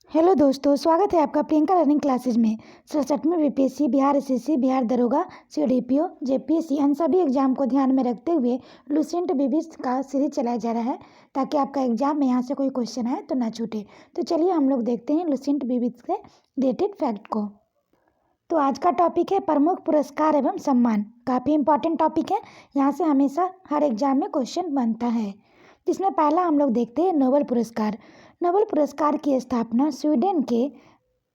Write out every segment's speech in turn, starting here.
Hello दोस्तों, स्वागत है आपका प्रियंका लर्निंग क्लासेज में। 67वें बीपीएससी, बिहार एसएससी, बिहार दरोगा, सीडीपीओ, जेपीएससी इन सभी एग्जाम को ध्यान में रखते हुए लुसेंट बीबीज का सीरीज चलाया जा रहा है ताकि आपका एग्जाम में यहाँ से कोई क्वेश्चन आए तो ना छूटे। तो चलिए हम लोग देखते हैं लुसेंट बीबीज के रिलेटेड फैक्ट को। तो आज का टॉपिक है प्रमुख पुरस्कार एवं सम्मान। काफ़ी इंपॉर्टेंट टॉपिक है, यहाँ से हमेशा हर एग्जाम में क्वेश्चन बनता है। जिसमें पहला हम लोग देखते हैं नोबेल पुरस्कार। नोबेल पुरस्कार की स्थापना स्वीडन के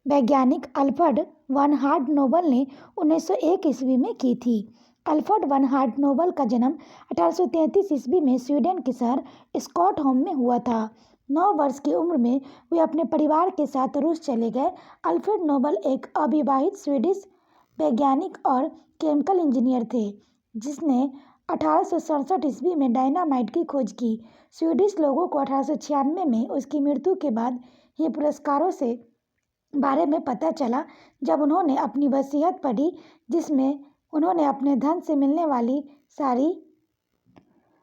वैज्ञानिक अल्फ्रेड वन हार्ट नोबेल ने 1901 ईस्वी में की थी। अल्फ्रेड वन हार्ट नोबेल का जन्म 1833 ईस्वी में स्वीडन के शहर स्टॉकहोम में हुआ था। 9 वर्ष की उम्र में वे अपने परिवार के साथ रूस चले गए। अल्फ्रेड नोबेल एक अविवाहित स्वीडिश वैज्ञानिक और केमिकल इंजीनियर थे जिसने 1867 ईस्वी में डायनामाइट की खोज की। स्वीडिश लोगों को 1896 में उसकी मृत्यु के बाद ही पुरस्कारों से बारे में पता चला जब उन्होंने अपनी वसीयत पढ़ी जिसमें उन्होंने अपने धन से मिलने वाली सारी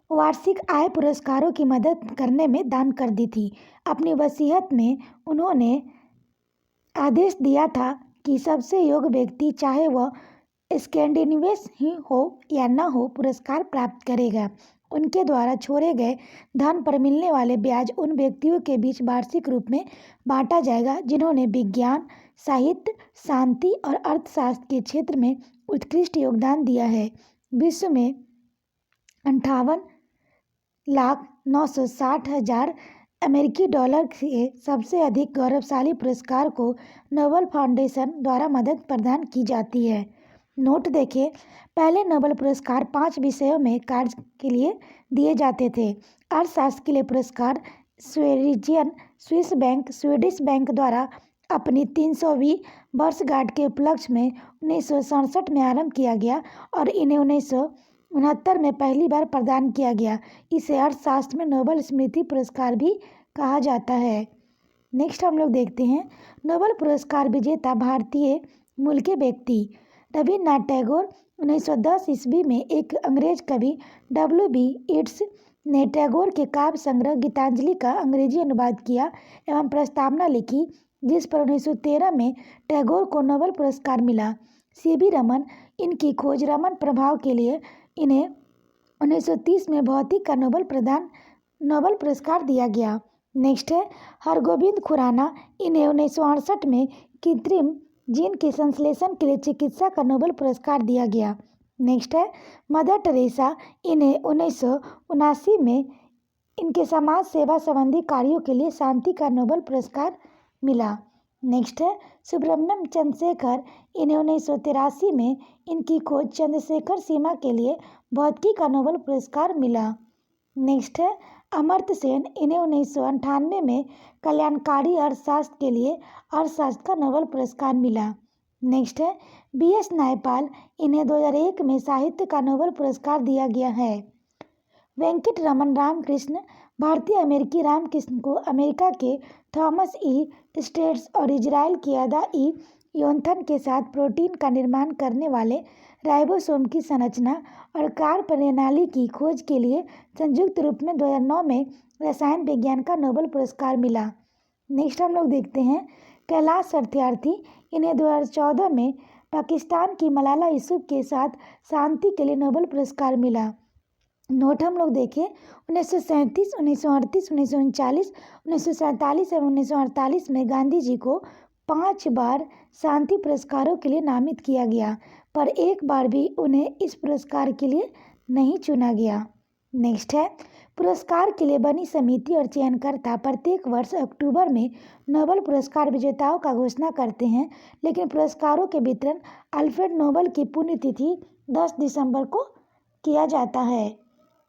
वार्षिक आय पुरस्कारों की मदद करने में दान कर दी थी। अपनी वसीयत में उन्होंने आदेश दिया था कि सबसे योग्य व्यक्ति, चाहे वह स्कैंडिनेवियन ही हो या न हो, पुरस्कार प्राप्त करेगा। उनके द्वारा छोड़े गए धन पर मिलने वाले ब्याज उन व्यक्तियों के बीच वार्षिक रूप में बांटा जाएगा जिन्होंने विज्ञान, साहित्य, शांति और अर्थशास्त्र के क्षेत्र में उत्कृष्ट योगदान दिया है। विश्व में 58,960,000 अमेरिकी डॉलर के सबसे अधिक गौरवशाली पुरस्कार को नोबेल फाउंडेशन द्वारा मदद प्रदान की जाती है। नोट देखें, पहले नोबेल पुरस्कार 5 विषयों में कार्य के लिए दिए जाते थे। अर्थशास्त्र के लिए पुरस्कार स्विस बैंक स्वीडिश बैंक द्वारा अपनी 300वीं वर्षगांठ के उपलक्ष्य में 1967 में आरंभ किया गया और इन्हें 1969 में पहली बार प्रदान किया गया। इसे अर्थशास्त्र में नोबेल स्मृति पुरस्कार भी कहा जाता है। नेक्स्ट हम लोग देखते हैं नोबेल पुरस्कार विजेता भारतीय मूल के व्यक्ति। रविन्द्रनाथ टैगोर 1910 ईस्वी में एक अंग्रेज कवि W.B. येट्स ने टैगोर के काव्य संग्रह गीतांजलि का अंग्रेजी अनुवाद किया एवं प्रस्तावना लिखी जिस पर 1913 में टैगोर को नोबेल पुरस्कार मिला। C.V. रमन, इनकी खोज रमन प्रभाव के लिए इन्हें 1930 में भौतिक का नोबेल पुरस्कार दिया गया। नेक्स्ट है हरगोविंद खुराना, इन्हें 1968 में कृत्रिम जीन के संश्लेषण के लिए चिकित्सा का नोबेल पुरस्कार दिया गया। नेक्स्ट है मदर टेरेसा, इन्हें 1979 में इनके समाज सेवा संबंधी कार्यों के लिए शांति का नोबेल पुरस्कार मिला। नेक्स्ट है सुब्रमण्यम चंद्रशेखर, इन्हें 1983 में इनकी खोज चंद्रशेखर सीमा के लिए भौतिकी का नोबेल पुरस्कार मिला। नेक्स्ट है अमर्त्य सेन, इन्हें 1998 में कल्याणकारी अर्थशास्त्र के लिए अर्थशास्त्र का नोबेल पुरस्कार मिला। नेक्स्ट है B.S. नायपाल, इन्हें 2001 में साहित्य का नोबेल पुरस्कार दिया गया है। वेंकट रमन रामकृष्ण, भारतीय अमेरिकी रामकृष्ण को अमेरिका के थॉमस ई स्टेट्स और इजराइल की अदा ई योनथन के साथ प्रोटीन का निर्माण करने वाले राइबोसोम की संरचना और कार्य प्रणाली की खोज के लिए संयुक्त रूप में 2009 में रसायन विज्ञान का नोबेल पुरस्कार मिला। नेक्स्ट हम लोग देखते हैं कैलाश सत्यार्थी, इन्हें 2014 में पाकिस्तान की मलाला यूसुफ के साथ शांति के लिए नोबेल पुरस्कार मिला। नोट हम लोग देखें 1937, 1938, 1939, 1947 एवं 1948 में गांधी जी को 5 बार शांति पुरस्कारों के लिए नामित किया गया पर एक बार भी उन्हें इस पुरस्कार के लिए नहीं चुना गया। नेक्स्ट है पुरस्कार के लिए बनी समिति और चयनकर्ता प्रत्येक वर्ष अक्टूबर में नोबेल पुरस्कार विजेताओं का घोषणा करते हैं, लेकिन पुरस्कारों के वितरण अल्फ्रेड नोबेल की पुण्यतिथि 10 दिसंबर को किया जाता है।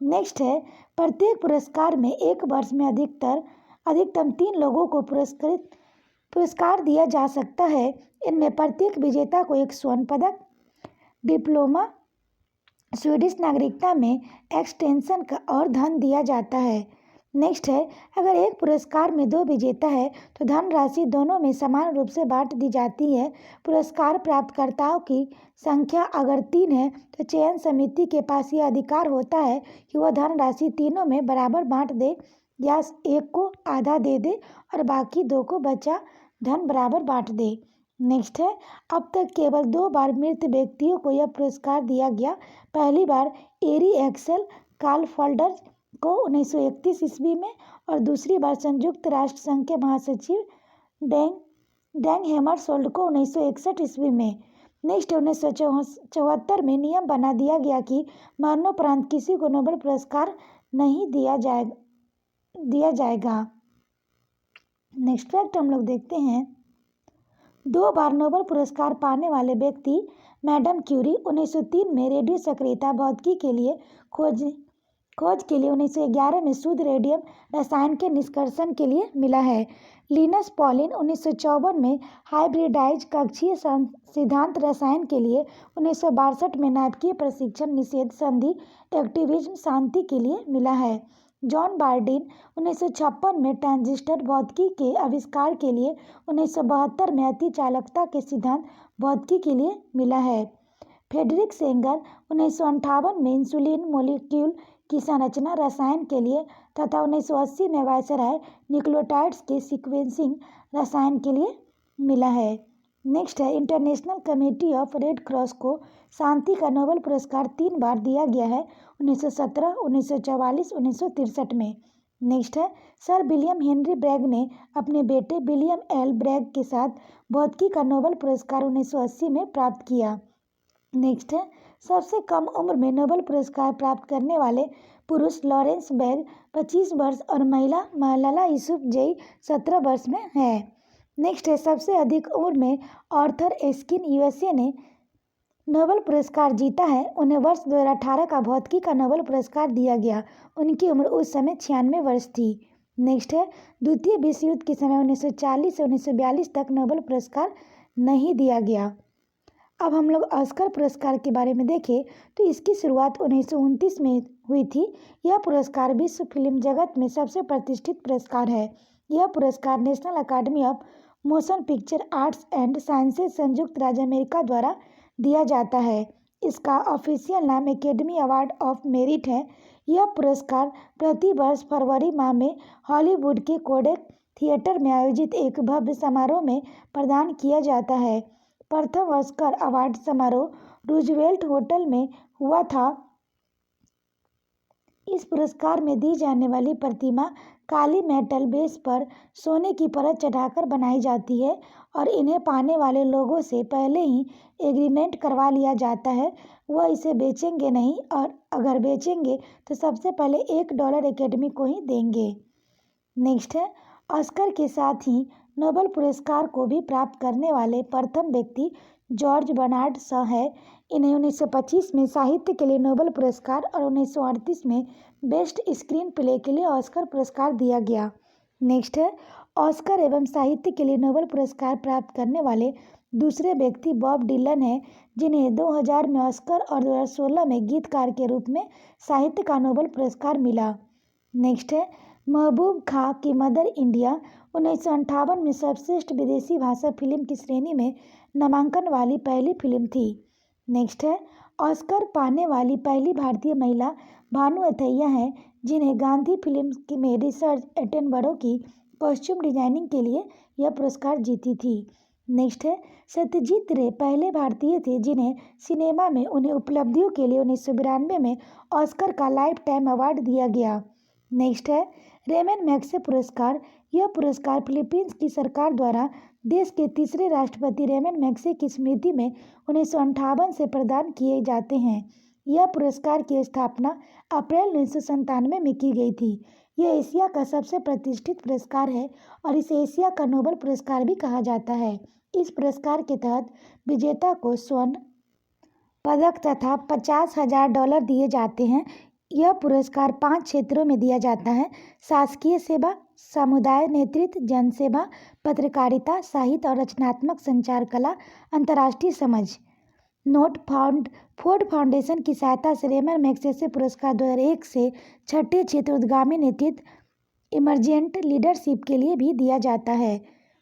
नेक्स्ट है प्रत्येक पुरस्कार में एक वर्ष में अधिकतम 3 लोगों को पुरस्कार दिया जा सकता है। इनमें प्रत्येक विजेता को एक स्वर्ण पदक, डिप्लोमा, स्वीडिश नागरिकता में एक्सटेंशन का और धन दिया जाता है। नेक्स्ट है अगर एक पुरस्कार में 2 विजेता है तो धनराशि दोनों में समान रूप से बांट दी जाती है। पुरस्कार प्राप्तकर्ताओं की संख्या अगर 3 है तो चयन समिति के पास यह अधिकार होता है कि वह धनराशि तीनों में बराबर बांट दे या एक को आधा दे दे और बाकी 2 को बचा धन बराबर बांट दे। नेक्स्ट है, अब तक केवल 2 बार मृत व्यक्तियों को यह पुरस्कार दिया गया। पहली बार एरी एक्सेल कालफोल्डर को 1931 ईस्वी में और दूसरी बार संयुक्त राष्ट्र संघ के महासचिव डैंग हैमरशोल्ड को 1961 ईस्वी में। नेक्स्ट 1974 में नियम बना दिया गया कि मरणोपरांत किसी को नोबेल पुरस्कार नहीं दिया जाएगा। नेक्स्ट फैक्ट हम लोग देखते हैं, 2 बार नोबेल पुरस्कार पाने वाले व्यक्ति मैडम क्यूरी 1903 में रेडियो सक्रियता भौतिकी के लिए खोज के लिए 1911 में शुद्ध रेडियम रसायन के निष्कर्षण के लिए मिला है। लिनस पॉलिन 1954 में हाइब्रिडाइज कक्षीय सिद्धांत रसायन के लिए, 1962 में नाभिकीय प्रशिक्षण निषेध संधि एक्टिविज्म शांति के लिए मिला है। जॉन बार्डिन 1956 में ट्रांजिस्टर भौतिकी के आविष्कार के लिए, 1972 में अति चालकता के सिद्धांत भौतिकी के लिए मिला है। फ्रेडरिक सेंगर 1958 में इंसुलिन मोलिक्यूल की संरचना रसायन के लिए तथा 1980 में वायसराय न्यूक्लियोटाइड्स के सीक्वेंसिंग रसायन के लिए मिला है। नेक्स्ट है, international committee of red cross को शांति का नोबेल पुरस्कार 3 बार दिया गया है, 1917, 1944, 1963 में। नेक्स्ट है, सर विलियम हेनरी ब्रैग ने अपने बेटे विलियम एल ब्रैग के साथ भौतिकी का नोबेल पुरस्कार 1980 में प्राप्त किया। नेक्स्ट है, सबसे कम उम्र में नोबेल पुरस्कार प्राप्त करने वाले पुरुष लॉरेंस बैग 25 वर्ष और महिला मलाला यूसुफजई 17 वर्ष में है। नेक्स्ट है, सबसे अधिक उम्र में आर्थर एस्किन यूएसए ने नोबेल पुरस्कार जीता है। उन्हें वर्ष 2018 का भौतिकी का नोबेल पुरस्कार दिया गया। उनकी उम्र उस समय 96 वर्ष थी। नेक्स्ट है, द्वितीय विश्व युद्ध के समय 1940 से 1942 तक नोबेल पुरस्कार नहीं दिया गया। अब हम लोग ऑस्कर पुरस्कार के बारे में देखें तो इसकी शुरुआत 1929 में हुई थी। यह पुरस्कार विश्व फिल्म जगत में सबसे प्रतिष्ठित पुरस्कार है। यह पुरस्कार National Academy of Motion Picture Arts and Sciences संयुक्त राज्य अमेरिका द्वारा दिया जाता है। इसका ऑफिशियल नाम एकेडमी अवार्ड ऑफ मेरिट है। यह पुरस्कार प्रति वर्ष फरवरी माह में हॉलीवुड के कोडेक थिएटर में आयोजित एक भव्य समारोह में प्रदान किया जाता है। प्रथम ऑस्कर अवार्ड समारोह रूजवेल्ट होटल में हुआ था। इस पुरस्कार में दी जाने वाली प्रतिमा काली मेटल बेस पर सोने की परत चढ़ाकर बनाई जाती है और इन्हें पाने वाले लोगों से पहले ही एग्रीमेंट करवा लिया जाता है, वह इसे बेचेंगे नहीं और अगर बेचेंगे तो सबसे पहले $1 एकेडमी को ही देंगे। नेक्स्ट है, ऑस्कर के साथ ही नोबेल पुरस्कार को भी प्राप्त करने वाले प्रथम व्यक्ति जॉर्ज बर्नार्ड शॉ है। इन्हें 1925 में साहित्य के लिए नोबेल पुरस्कार और 1938 में बेस्ट स्क्रीन प्ले के लिए ऑस्कर पुरस्कार दिया गया। नेक्स्ट है, ऑस्कर एवं साहित्य के लिए नोबेल पुरस्कार प्राप्त करने वाले दूसरे व्यक्ति बॉब डिलन हैं, जिन्हें 2000 में ऑस्कर और 2016 में गीतकार के रूप में साहित्य का नोबेल पुरस्कार मिला। नेक्स्ट है, महबूब खां की मदर इंडिया 1958 में सर्वश्रेष्ठ विदेशी भाषा फिल्म की श्रेणी में नामांकन वाली पहली फिल्म थी। नेक्स्ट है, ऑस्कर पाने वाली पहली भारतीय महिला भानु अथैया हैं, जिन्हें गांधी फिल्म में रिचर्ड एटनबरो की कॉस्ट्यूम डिजाइनिंग के लिए यह पुरस्कार जीती थी। नेक्स्ट है, सत्यजीत रे पहले भारतीय थे जिन्हें सिनेमा में उन्हें उपलब्धियों के लिए 1992 में ऑस्कर का लाइफ टाइम अवार्ड दिया गया। नेक्स्ट है, रेमन मैग्सेसे पुरस्कार। यह पुरस्कार फिलीपींस की सरकार द्वारा देश के तीसरे राष्ट्रपति रेमन मैग्सेसे की स्मृति में 1958 से प्रदान किए जाते हैं। यह पुरस्कार की स्थापना अप्रैल 1997 में की गई थी। यह एशिया का सबसे प्रतिष्ठित पुरस्कार है और इसे एशिया का नोबेल पुरस्कार भी कहा जाता है। इस पुरस्कार के तहत विजेता को स्वर्ण पदक तथा $50,000 दिए जाते हैं। यह पुरस्कार 5 क्षेत्रों में दिया जाता है: शासकीय सेवा, समुदाय नेतृत्व, जनसेवा, पत्रकारिता, साहित्य और रचनात्मक संचार कला, अंतर्राष्ट्रीय समझ। नोट, फोर्ड फाउंडेशन की सहायता से रेमन मैग्सेसे पुरस्कार 2001 से छठे क्षेत्र उद्गामी नेतृत्व इमर्जेंट लीडरशिप के लिए भी दिया जाता है।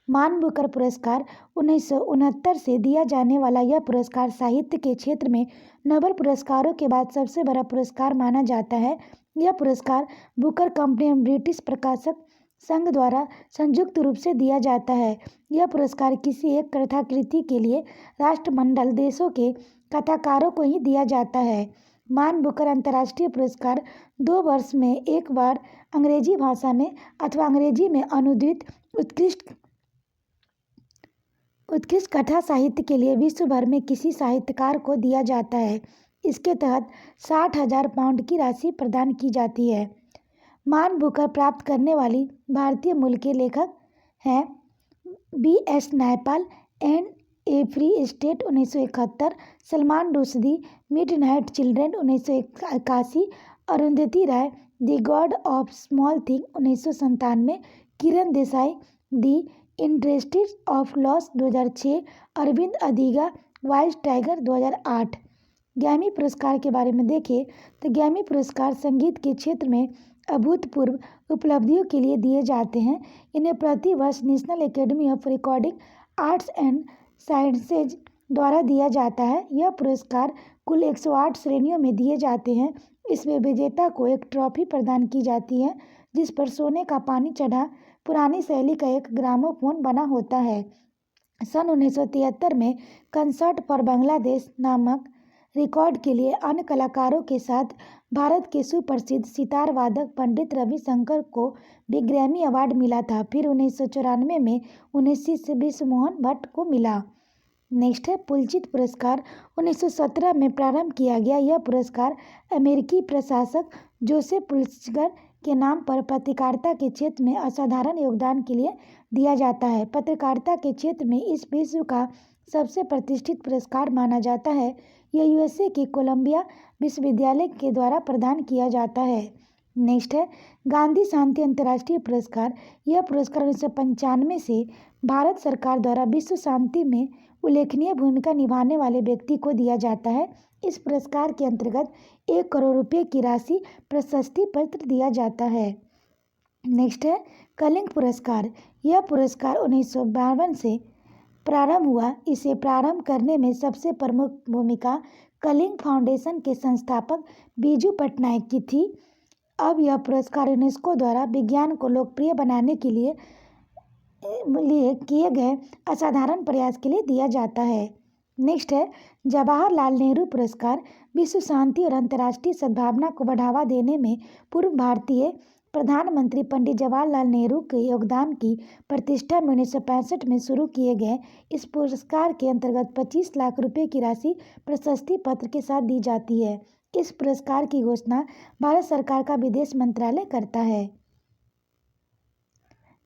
मान बुकर पुरस्कार 1969 से दिया जाने वाला यह पुरस्कार साहित्य के क्षेत्र में नोबेल पुरस्कारों के बाद सबसे बड़ा पुरस्कार माना जाता है। यह पुरस्कार बुकर कंपनी एवं ब्रिटिश प्रकाशक संघ द्वारा संयुक्त रूप से दिया जाता है। यह पुरस्कार किसी एक कथाकृति के लिए राष्ट्रमंडल देशों के कथाकारों को ही दिया जाता है। मान बुकर अंतर्राष्ट्रीय पुरस्कार 2 वर्ष में एक बार अंग्रेजी भाषा में अथवा अंग्रेजी में अनुदित उत्कृष्ट कथा साहित्य के लिए विश्व भर में किसी साहित्यकार को दिया जाता है। इसके तहत 60,000 पाउंड की राशि प्रदान की जाती है। मान बुकर प्राप्त करने वाली भारतीय मूल के लेखक हैं B.S. Naipaul and a free state 1971, Salman Rushdie midnight children 1981, Arundhati Roy the god of small thing 1997, Kiran Desai the interested of loss 2006, Arvind Adiga wild tiger 2008। Grammy पुरस्कार के बारे में देखें तो ग्रैमी पुरस्कार संगीत के क्षेत्र में अभूतपूर्व उपलब्धियों के लिए दिए जाते हैं। इन्हें प्रति वर्ष national academy of recording arts and sciences द्वारा दिया जाता है। यह पुरस्कार कुल 108 श्रेणियों में दिए जाते हैं। इसमें विजेता को एक ट्रॉफी प्रदान की जाती है जिस पर सोने का पानी चढ़ा पुरानी शैली का एक ग्रामोफोन बना होता है। सन 1973 में कंसर्ट फॉर बांग्लादेश नामक रिकॉर्ड के लिए अन्य कलाकारों के साथ भारत के सुप्रसिद्ध सितार वादक पंडित रविशंकर को भी ग्रैमी अवार्ड मिला था। फिर 1994 में उन्हें शिष्य विश्वमोहन भट्ट को मिला। नेक्स्ट है पुलित्ज़र पुरस्कार। 1917 में प्रारंभ किया गया यह पुरस्कार अमेरिकी प्रशासक जोसेफ पुलित्ज़र के नाम पर पत्रकारिता के क्षेत्र में असाधारण योगदान के लिए दिया जाता है। पत्रकारिता के क्षेत्र में इस विश्व का सबसे प्रतिष्ठित पुरस्कार माना जाता है। यह यूएसए के कोलंबिया विश्वविद्यालय के द्वारा प्रदान किया जाता है। नेक्स्ट है गांधी शांति अंतर्राष्ट्रीय पुरस्कार। यह पुरस्कार 1995 से भारत सरकार द्वारा विश्व शांति में उल्लेखनीय भूमिका निभाने वाले व्यक्ति को दिया जाता है। इस पुरस्कार के अंतर्गत 1 करोड़ रुपये की राशि प्रशस्ति पत्र दिया जाता है। नेक्स्ट है कलिंग पुरस्कार। यह पुरस्कार 1952 से प्रारंभ हुआ। इसे प्रारंभ करने में सबसे प्रमुख भूमिका कलिंग फाउंडेशन के संस्थापक बीजू पटनायक की थी। अब यह पुरस्कार यूनेस्को द्वारा विज्ञान को लोकप्रिय बनाने के लिए किए गए असाधारण प्रयास के लिए दिया जाता है। नेक्स्ट है जवाहरलाल नेहरू पुरस्कार। विश्व शांति और अंतर्राष्ट्रीय सद्भावना को बढ़ावा देने में पूर्व भारतीय प्रधानमंत्री पंडित जवाहरलाल नेहरू के योगदान की प्रतिष्ठा में 1965 में शुरू किए गए इस पुरस्कार के अंतर्गत 25 लाख रुपए की राशि प्रशस्ति पत्र के साथ दी जाती है। इस पुरस्कार की घोषणा भारत सरकार का विदेश मंत्रालय करता है।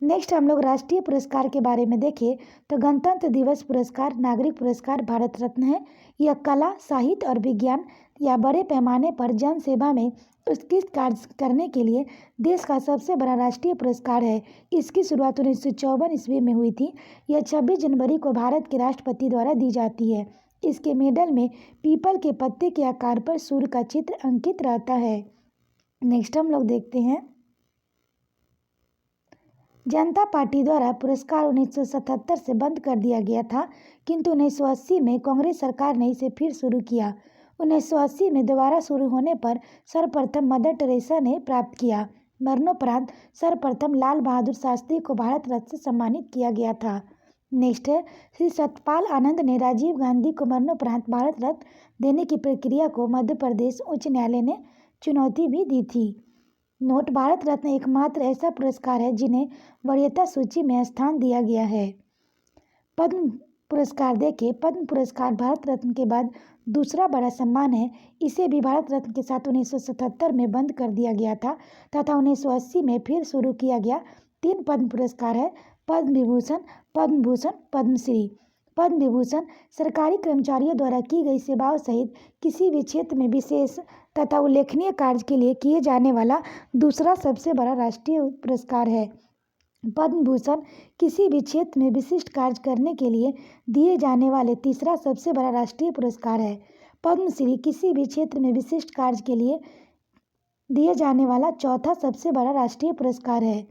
नेक्स्ट हम लोग राष्ट्रीय पुरस्कार के बारे में देखें तो गणतंत्र दिवस पुरस्कार नागरिक पुरस्कार भारत रत्न है। यह कला साहित्य और विज्ञान या बड़े पैमाने पर जन सेवा में उत्कृष्ट कार्य करने के लिए देश का सबसे बड़ा राष्ट्रीय पुरस्कार है। इसकी शुरुआत 1954 ईस्वी में हुई थी। यह 26 जनवरी को भारत के राष्ट्रपति द्वारा दी जाती है। इसके मेडल में पीपल के पत्ते के आकार पर सूर्य का चित्र अंकित रहता है। नेक्स्ट हम लोग देखते हैं जनता पार्टी द्वारा पुरस्कार 1977 से बंद कर दिया गया था, किंतु 1980 में कांग्रेस सरकार ने इसे फिर शुरू किया। 1980 में दोबारा शुरू होने पर सर्वप्रथम मदर टेरेसा ने प्राप्त किया। मरणोपरांत सर्वप्रथम लाल बहादुर शास्त्री को भारत रत्न से सम्मानित किया गया था। नेक्स्ट है श्री सत्यपाल आनंद ने राजीव गांधी को मरणोपरांत भारत रत्न देने की प्रक्रिया को मध्य प्रदेश उच्च न्यायालय ने चुनौती भी दी थी। नोट भारत रत्न एकमात्र ऐसा पुरस्कार है जिन्हें वरीयता सूची में स्थान दिया गया है। पद्म पुरस्कार देखें। पद्म पुरस्कार भारत रत्न के बाद दूसरा बड़ा सम्मान है। इसे भी भारत रत्न के साथ 1977 में बंद कर दिया गया था तथा 1980 में फिर शुरू किया गया। 3 पद्म पुरस्कार है पद्म विभूषण, पद्म भूषण, पद्मश्री। पद्म विभूषण सरकारी कर्मचारियों द्वारा की गई सेवाओं सहित किसी भी क्षेत्र में विशेष तथा उल्लेखनीय कार्य के लिए किए जाने वाला दूसरा सबसे बड़ा राष्ट्रीय पुरस्कार है। पद्म भूषण किसी भी क्षेत्र में विशिष्ट कार्य करने के लिए दिए जाने वाले तीसरा सबसे बड़ा राष्ट्रीय पुरस्कार है। पद्मश्री किसी भी क्षेत्र में विशिष्ट कार्य के लिए दिए जाने वाला चौथा सबसे बड़ा राष्ट्रीय पुरस्कार है।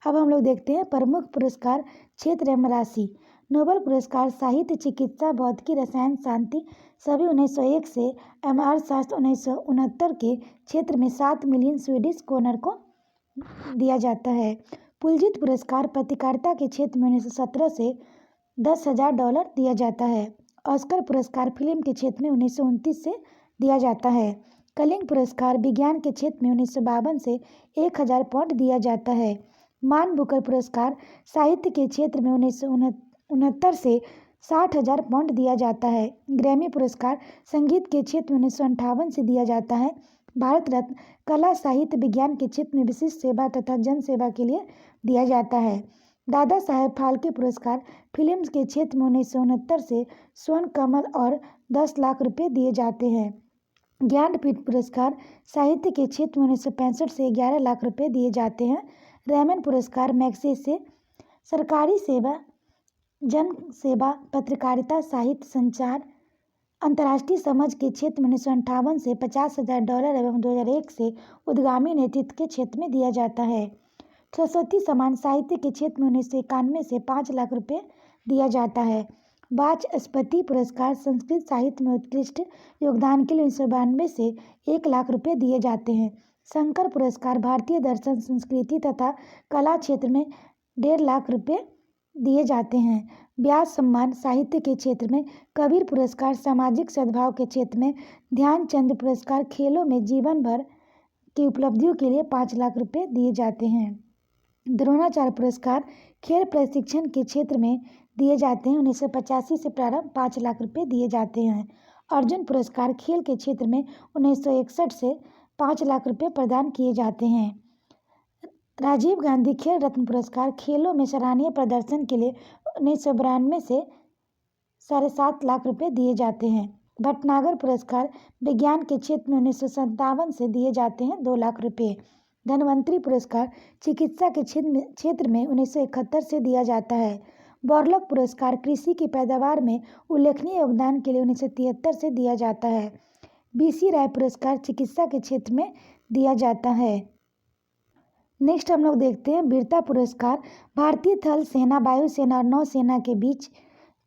अब हम लोग देखते हैं प्रमुख पुरस्कार क्षेत्र एवं राशि। नोबेल पुरस्कार साहित्य, चिकित्सा, भौतिकी, रसायन, शांति सभी 1901 से एवं अर्थशास्त्र 1969 के क्षेत्र में 7 मिलियन स्वीडिश क्रोनर को दिया जाता है। पुलजित पुरस्कार पत्रकारिता के क्षेत्र में 1917 से $10,000 दिया जाता है। ऑस्कर पुरस्कार फिल्म के क्षेत्र में 1929 से दिया जाता है। कलिंग पुरस्कार विज्ञान के क्षेत्र में 1952 से £1,000 दिया जाता है। मान बुकर पुरस्कार साहित्य के क्षेत्र में 1969 से £60,000 दिया जाता है। ग्रैमी पुरस्कार संगीत के क्षेत्र में 1958 से दिया जाता है। भारत रत्न कला साहित्य विज्ञान के क्षेत्र में विशिष्ट सेवा तथा जन सेवा के लिए दिया जाता है। दादा साहेब फाल्के पुरस्कार फिल्म के क्षेत्र में 1969 से स्वर्ण कमल और 10 लाख रुपए दिए जाते हैं। ज्ञानपीठ पुरस्कार साहित्य के क्षेत्र में 1965 से 11 लाख रुपए दिए जाते हैं। रैमन पुरस्कार मैग्सेसे सरकारी सेवा, जन सेवा, पत्रकारिता, साहित्य, संचार, अंतर्राष्ट्रीय समझ के क्षेत्र में 1958 से $50,000 एवं 2001 से उद्यमी नेतृत्व के क्षेत्र में दिया जाता है। सरस्वती सम्मान साहित्य के क्षेत्र में 1991 से 5 लाख रुपए दिया जाता है। वाचस्पति पुरस्कार संस्कृत साहित्य में उत्कृष्ट योगदान के लिए 1992 से 1 लाख रुपए दिए जाते हैं। शंकर पुरस्कार भारतीय दर्शन, संस्कृति तथा कला क्षेत्र में 1.5 लाख रुपए दिए जाते हैं। व्यास सम्मान साहित्य के क्षेत्र में, कबीर पुरस्कार सामाजिक सद्भाव के क्षेत्र में, ध्यानचंद पुरस्कार खेलों में जीवन भर की उपलब्धियों के लिए 5 लाख रुपए दिए जाते हैं। द्रोणाचार्य पुरस्कार खेल प्रशिक्षण के क्षेत्र में दिए जाते हैं। 1985 से प्रारंभ 5 लाख रुपए दिए जाते हैं। अर्जुन पुरस्कार खेल के क्षेत्र में 1961 से 5 लाख रुपए प्रदान किए जाते हैं। राजीव गांधी खेल रत्न पुरस्कार खेलों में सराहनीय प्रदर्शन के लिए 1992 से 7.5 लाख रुपए दिए जाते हैं। भटनागर पुरस्कार विज्ञान के क्षेत्र में 1957 से दिए जाते हैं 2 लाख रुपए। धन्वंतरी पुरस्कार चिकित्सा के क्षेत्र में 1971 से दिया जाता है। बॉर्लक पुरस्कार कृषि की पैदावार में उल्लेखनीय योगदान के लिए 1973 से दिया जाता है। BC राय पुरस्कार चिकित्सा के क्षेत्र में दिया जाता है। नेक्स्ट हम लोग देखते हैं वीरता पुरस्कार भारतीय थल सेना, वायुसेना और नौसेना के बीच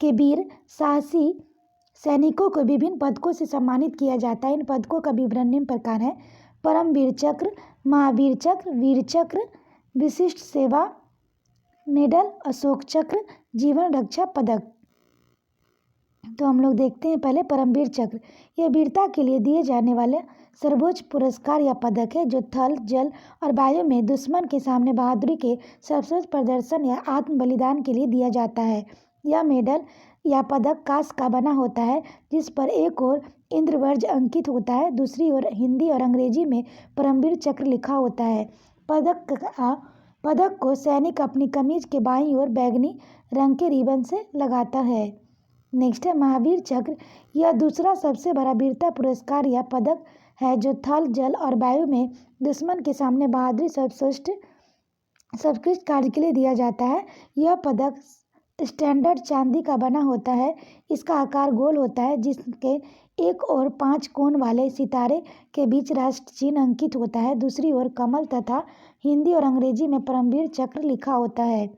के वीर साहसी सैनिकों को विभिन्न पदकों से सम्मानित किया जाता है। इन पदकों का विवरण निम्न प्रकार है: परमवीर चक्र, महावीर चक्र, वीर चक्र, विशिष्ट सेवा मेडल, अशोक चक्र, जीवन रक्षा पदक। तो हम लोग देखते हैं पहले परमवीर चक्र। यह वीरता के लिए दिए जाने वाले सर्वोच्च पुरस्कार या पदक है जो थल, जल और वायु में दुश्मन के सामने बहादुरी के सर्वश्रेष्ठ प्रदर्शन या आत्म बलिदान के लिए दिया जाता है। यह मेडल या पदक कांस का बना होता है जिस पर एक ओर इंद्रवज्र अंकित होता है, दूसरी ओर हिंदी और अंग्रेजी में परमवीर चक्र लिखा होता है। पदक को सैनिक अपनी कमीज के बाईं ओर बैंगनी रंग के रिबन से लगाता है। नेक्स्ट है महावीर चक्र। यह दूसरा सबसे बड़ा वीरता पुरस्कार या पदक है जो थल, जल और वायु में दुश्मन के सामने बहादुरी सर्वोत्कृष्ट कार्य के लिए दिया जाता है। यह पदक स्टैंडर्ड चांदी का बना होता है। इसका आकार गोल होता है जिसके एक ओर 5 कोण वाले सितारे के बीच राष्ट्र चिन्ह अंकित होता है, दूसरी ओर कमल तथा हिंदी और अंग्रेजी में परमवीर चक्र लिखा होता है।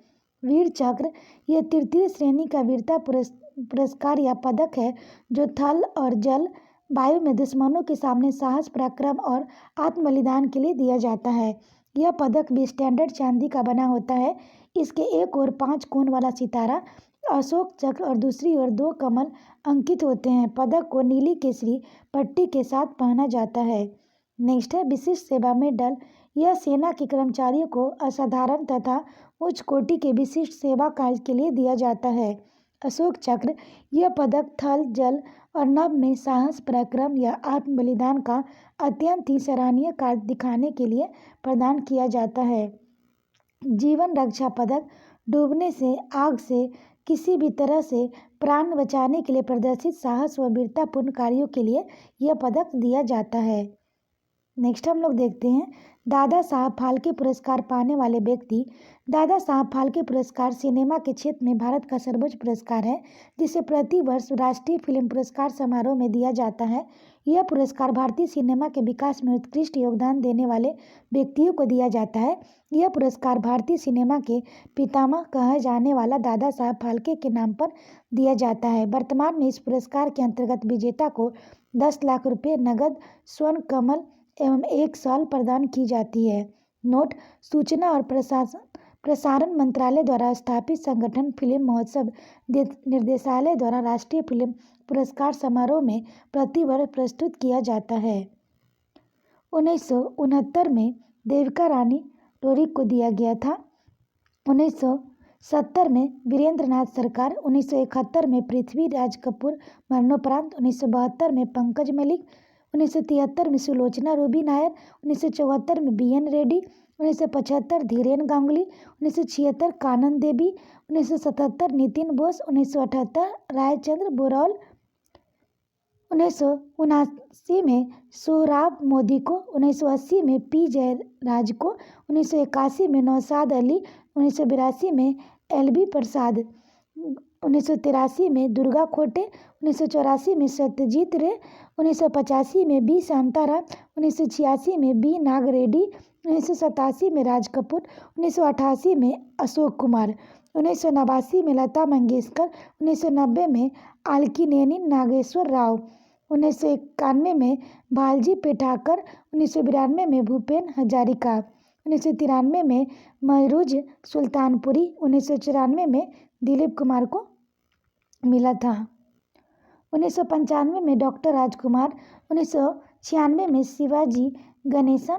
वीर चक्र यह तृतीय श्रेणी का वीरता पुरस्कार या पदक है जो थल और जल वायु में दुश्मनों के सामने साहस, पराक्रम और आत्म बलिदान के लिए दिया जाता है। यह पदक भी स्टैंडर्ड चांदी का बना होता है। इसके एक ओर 5 कोण वाला सितारा, अशोक चक्र और दूसरी ओर 2 कमल अंकित होते हैं। पदक को नीली केसरी पट्टी के साथ पहना जाता है। नेक्स्ट है विशिष्ट सेवा मेडल। यह सेना के कर्मचारियों को असाधारण तथा उच्च कोटि के विशिष्ट सेवा कार्य के लिए दिया जाता है। अशोक चक्र यह पदक थल, जल और नभ में साहस, पराक्रम या आत्म बलिदान का अत्यंत ही सराहनीय कार्य दिखाने के लिए प्रदान किया जाता है। जीवन रक्षा पदक डूबने से, आग से, किसी भी तरह से प्राण बचाने के लिए प्रदर्शित साहस व वीरतापूर्ण कार्यों के लिए यह पदक दिया जाता है। नेक्स्ट हम लोग देखते हैं दादा साहब फाल्के पुरस्कार पाने वाले व्यक्ति। दादा साहब फाल्के पुरस्कार सिनेमा के क्षेत्र में भारत का सर्वोच्च पुरस्कार है जिसे प्रति वर्ष राष्ट्रीय फिल्म पुरस्कार समारोह में दिया जाता है। यह पुरस्कार भारतीय सिनेमा के विकास में उत्कृष्ट योगदान देने वाले व्यक्तियों को दिया जाता है। यह पुरस्कार भारतीय सिनेमा के पितामह कहे जाने वाला दादा साहब फाल्के के नाम पर दिया जाता है। वर्तमान में इस पुरस्कार के अंतर्गत विजेता को 10 लाख रुपये नगद, स्वर्ण कमल एवं 1 साल प्रदान की जाती है। नोट: सूचना और प्रसारण मंत्रालय द्वारा स्थापित संगठन फिल्म महोत्सव निर्देशालय द्वारा राष्ट्रीय फिल्म पुरस्कार समारोह में प्रतिवर्ष प्रस्तुत किया जाता है। 1969 में देविका रानी टोरी को दिया गया था। 1970 में वीरेंद्र नाथ सरकार, 1971 में पृथ्वीराज कपूर मरणोपरांत, 1972 में पंकज मलिक, 1973 में सुलोचना रूबी नायर, 1974 में BN रेड्डी, 1975 धीरेन गांगुली, 1976 कानन देवी, 1977 नितिन बोस, 1978 रायचंद्र बोरौल, 1979 में सोहराब मोदी को, 1980 में P जयराज को, 1981 में नौशाद अली, 1982 में LB प्रसाद, 1983 में दुर्गा खोटे, 1984 में सत्यजीत रे, 1985 में B शांताराम, 1986 में B नाग रेड्डी, 1987 में राज कपूर, 1988 में अशोक कुमार, 1989 में लता मंगेशकर, 1990 में आलकीनेनी नागेश्वर राव, 1991 में भालजी पेठाकर, 1992 में भूपेन हजारिका, 1993 में महरूज सुल्तानपुरी, 1994 में दिलीप कुमार को मिला था। 1995 में डॉक्टर राजकुमार, 1996 में शिवाजी गणेशन,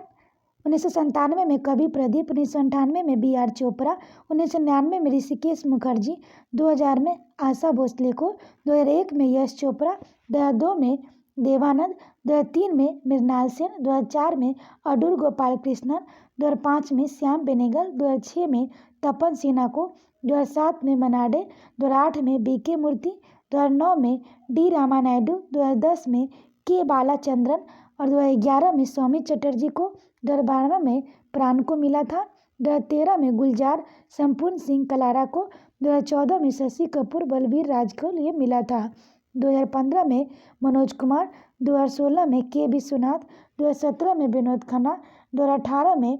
1997 में कवि प्रदीप, 1998 में BR चोपड़ा, 1999 में ऋषिकेश मुखर्जी, 2000 में आशा भोसले को, 2001 में यश चोपड़ा, 2002 में देवानंद, 2003 में मृणाल सेन, 2004 में अडूर गोपाल कृष्णन, 2005 में श्याम बेनेगल, 2006 में तपन सिन्हा को, 2007 में मनाडे, 2008 में BK मूर्ति, 2009 में D रामानायडू, 2010 में K बालाचंद्रन और 2011 में सौमित चटर्जी को, 2012 में प्राण को मिला था, 2013 में गुलजार संपूर्ण सिंह कलारा को, 2014 में शशि कपूर बलबीर राज को लिए मिला था, 2015 में मनोज कुमार, 2016 में K विश्वनाथ, 2017 में विनोद खन्ना, 2018 में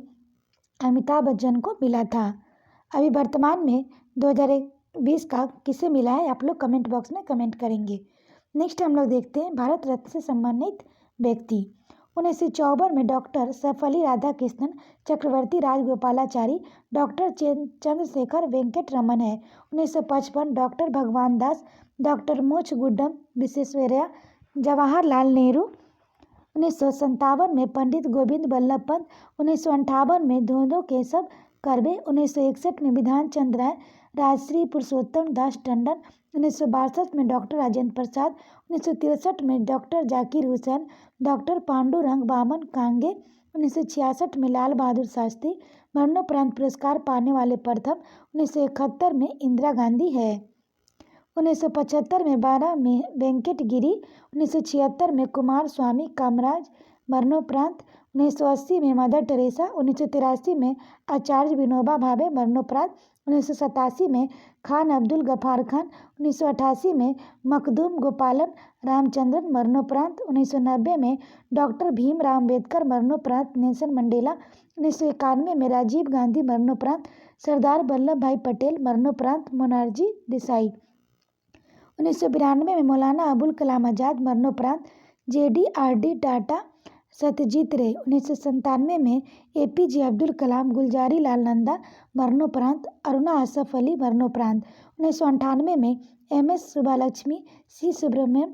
अमिताभ बच्चन को मिला था। अभी वर्तमान में 2020 का किसे मिला है आप लोग कमेंट बॉक्स में कमेंट करेंगे। नेक्स्ट हम लोग देखते हैं भारत रत्न से सम्मानित व्यक्ति। 1954 में डॉक्टर सर्वपल्ली राधाकृष्णन चक्रवर्ती राजगोपालाचारी डॉक्टर चंद्रशेखर वेंकट रमन है। 1955 डॉक्टर भगवान दास, डॉक्टर मोक्षगुड्डम विश्वेश्वरैया, जवाहरलाल नेहरू। 1957 में पंडित गोविंद बल्लभ पंत, 1958 में धोंदो केशव कर्वे, 1961 में विधान चंद्र राय, राजश्री पुरुषोत्तम दास टंडन, 1962 में डॉक्टर राजेंद्र प्रसाद, 1963 में डॉक्टर जाकिर हुसैन, डॉक्टर पांडुरंग बामन कांगे, 1966 में लाल बहादुर शास्त्री। मरणोपरांत पुरस्कार पाने वाले प्रथम 1971 में इंदिरा गांधी है। 1975 में बारा में वेंकट गिरी, 1976 में कुमार स्वामी कामराज मरणोपरांत, 1980 में मदर टेरेसा, 1983 में आचार्य विनोबा भावे मरणोपरांत, 1987 में खान अब्दुल गफार खान, 1988 में मखदूम गोपालन रामचंद्रन मरणोपरांत, 1990 में डॉक्टर भीमराव अम्बेडकर मरणोपरांत, नेल्सन मंडेला, 1991 में राजीव गांधी मरणोपरांत, सरदार वल्लभ भाई पटेल मरणोपरांत, मोनार्जी देसाई। 1992 में मौलाना अबुल कलाम आज़ाद मरणोपरांत, JDRD टाटा, सत्यजीत रे। 1997 में APJ अब्दुल कलाम, गुलजारी लाल नंदा मरणोपरांत, अरुणा असफ अली मरणोपरांत। 1998 में MS सुब्बालक्ष्मी, C सुब्रमण्यम,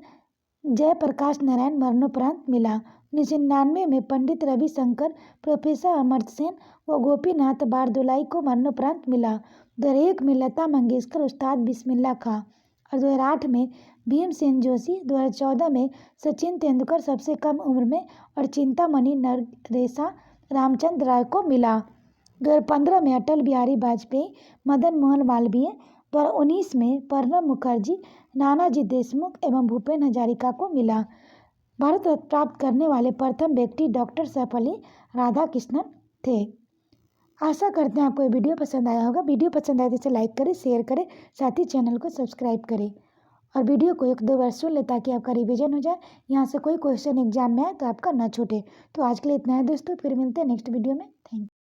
जयप्रकाश नारायण मरणोपरांत मिला। 1999 में पंडित रविशंकर, प्रोफेसर अमर्त्य सेन व गोपीनाथ बारदोलाई को मरणोपरांत मिला। 2001 में लता मंगेशकर, उस्ताद बिस्मिल्लाह खां और 2008 में भीमसेन जोशी। 2014 में सचिन तेंदुलकर सबसे कम उम्र में और चिंतामणि नरेशा रामचंद्र राय को मिला। 2015 में अटल बिहारी वाजपेयी, मदन मोहन मालवीय। 2019 में प्रणब मुखर्जी, नानाजी देशमुख एवं भूपेन हजारिका को मिला। भारत रत्न प्राप्त करने वाले प्रथम व्यक्ति डॉक्टर सर्वपल्ली राधाकृष्णन थे। आशा करते हैं आपको ये वीडियो पसंद आया होगा। वीडियो पसंद आए तो इसे लाइक करें, शेयर करें, साथ ही चैनल को सब्सक्राइब करें और वीडियो को 1-2 बार सुन लें ताकि आपका रिवीजन हो जाए। यहाँ से कोई क्वेश्चन एग्जाम में आए तो आपका ना छूटे। तो आज के लिए इतना है दोस्तों, फिर मिलते हैं नेक्स्ट वीडियो में। Thank you.